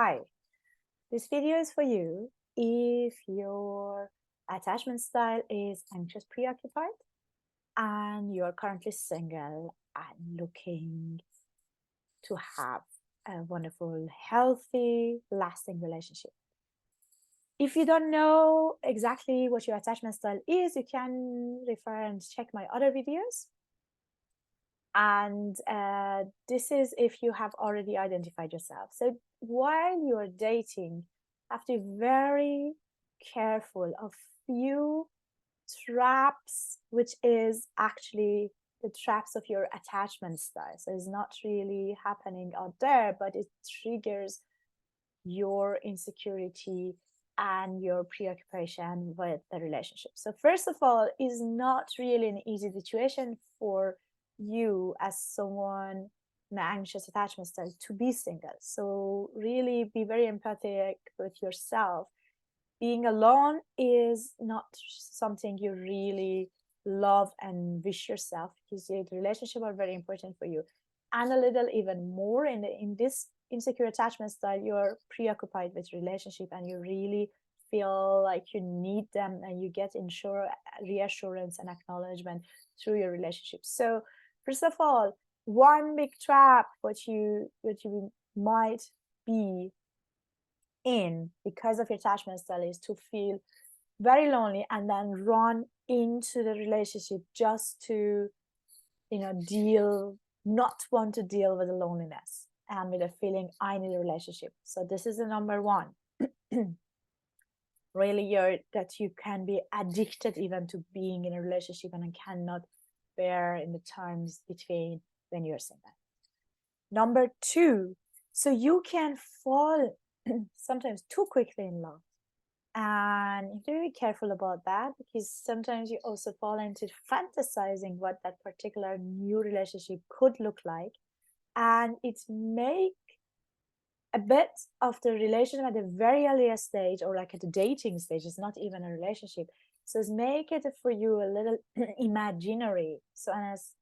Hi, this video is for you if your attachment style is anxious preoccupied and you're currently single and looking to have a wonderful, healthy, lasting relationship. If you don't know exactly what your attachment style is, you can refer and check my other videos. And this is if you have already identified yourself. So while you're dating, have to be very careful of few traps, which is actually the traps of your attachment style. So it's not really happening out there, but it triggers your insecurity and your preoccupation with the relationship. So first of all, is not really an easy situation for you as someone in an anxious attachment style to be single. So really be very empathetic with yourself. Being alone is not something you really love and wish yourself, because the relationship are very important for you. And a little even more in this insecure attachment style, you're preoccupied with relationship and you really feel like you need them and you get reassurance and acknowledgement through your relationship. So first of all, one big trap what you might be in because of your attachment style is to feel very lonely and then run into the relationship just to not want to deal with the loneliness and with the feeling I need a relationship. So this is the number one. Really, that you can be addicted even to being in a relationship and cannot bear in the times between when you're single. Number two, so you can fall sometimes too quickly in love. And you have to be careful about that, because sometimes you also fall into fantasizing what that particular new relationship could look like. And it make a bit of the relationship at the very earliest stage, or like at the dating stage, it's not even a relationship. So it's make it for you a little imaginary. So as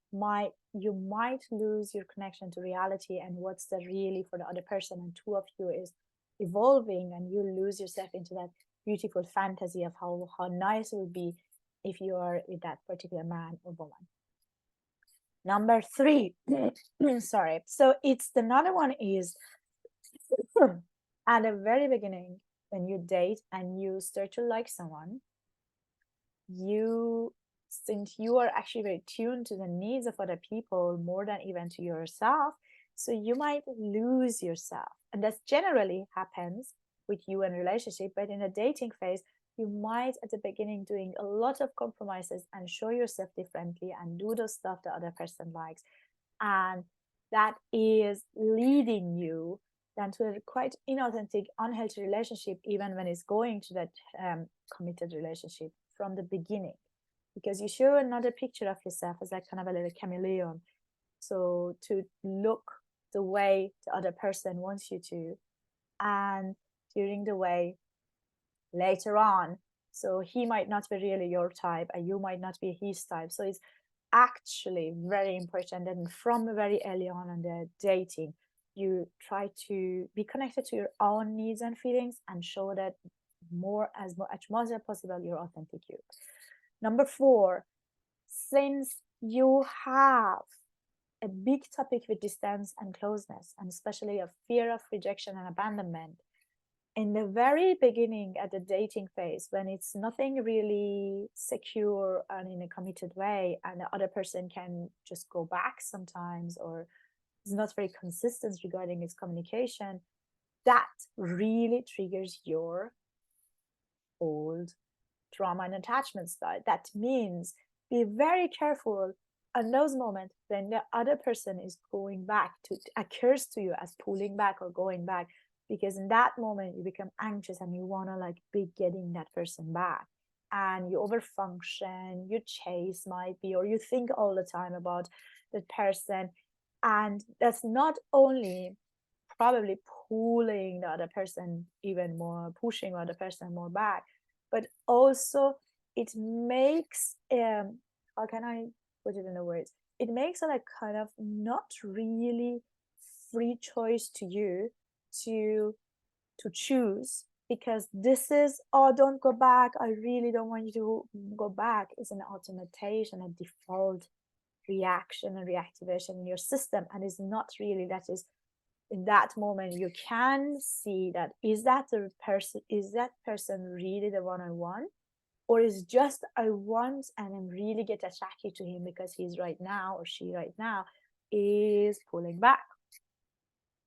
you might lose your connection to reality and what's the really for the other person, and two of you is evolving and you lose yourself into that beautiful fantasy of how nice it would be if you are with that particular man or woman. Number three, sorry. So it's the another one is at the very beginning, when you date and you start to like someone, since you are actually very tuned to the needs of other people more than even to yourself, so you might lose yourself. And that generally happens with you in a relationship, but in a dating phase, you might at the beginning doing a lot of compromises and show yourself differently and do the stuff the other person likes. And that is leading you then to a quite inauthentic, unhealthy relationship, even when it's going to that committed relationship from the beginning. Because you show another picture of yourself as like kind of a little chameleon. So to look the way the other person wants you to, and during the way later on, so he might not be really your type and you might not be his type. So it's actually very important that from very early on in the dating, you try to be connected to your own needs and feelings and show that as much as possible your authentic you. Number four, since you have a big topic with distance and closeness, and especially a fear of rejection and abandonment, in the very beginning at the dating phase, when it's nothing really secure and in a committed way, and the other person can just go back sometimes or is not very consistent regarding its communication, that really triggers your old trauma and attachment style. That means be very careful in those moments when the other person is going back to occurs to you as pulling back or going back, because in that moment you become anxious and you want to like be getting that person back, and you overfunction, you chase might be, or you think all the time about that person, and that's not only probably pulling the other person even more, pushing the other person more back, but also it makes how can I put it in the words, it makes a like kind of not really free choice to you to to choose, because this is, oh, don't go back, I really don't want you to go back, is an automatation, a default reaction and reactivation in your system, and is not really, that is, in that moment you can see that, is that person really the one I want, or is just I want and I'm really get attracted to him because he's right now, or she right now is pulling back.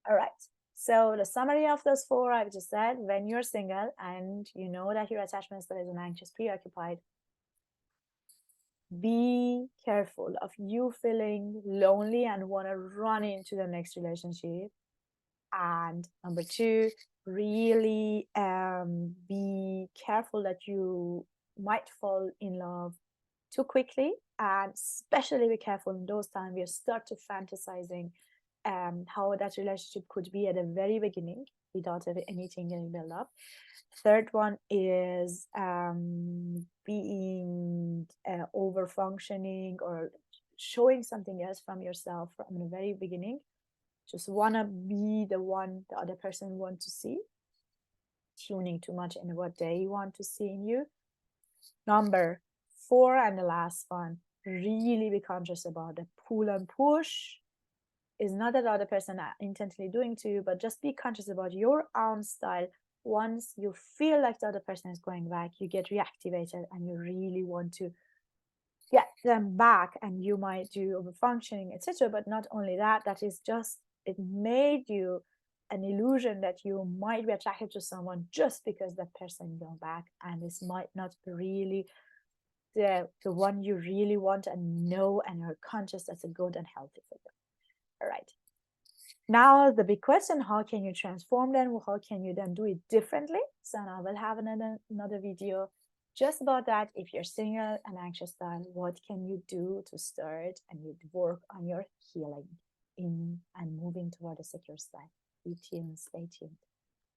All right. So the summary of those four I've just said: when you're single and you know that your attachment style is an anxious, preoccupied, be careful of you feeling lonely and want to run into the next relationship. And number two, really be careful that you might fall in love too quickly, and especially be careful in those times you start to fantasizing how that relationship could be at the very beginning without anything getting built up. Third one is being over functioning or showing something else from yourself from the very beginning. Just wanna be the one the other person want to see, tuning too much in what they want to see in you. Number four, and the last one, really be conscious about the pull and push. Is not that the other person are intentionally doing to you, but just be conscious about your own style. Once you feel like the other person is going back, you get reactivated and you really want to get them back, and you might do over functioning, etc. But not only that, that is just, it made you an illusion that you might be attracted to someone just because that person going back, and this might not be really the one you really want and know and are conscious that's a good and healthy for you. All right. Now the big question, how can you transform them? How can you then do it differently? So I will have another video just about that. If you're single and anxious style, what can you do to start and you work on your healing in and moving toward a secure style? Be tuned, stay tuned.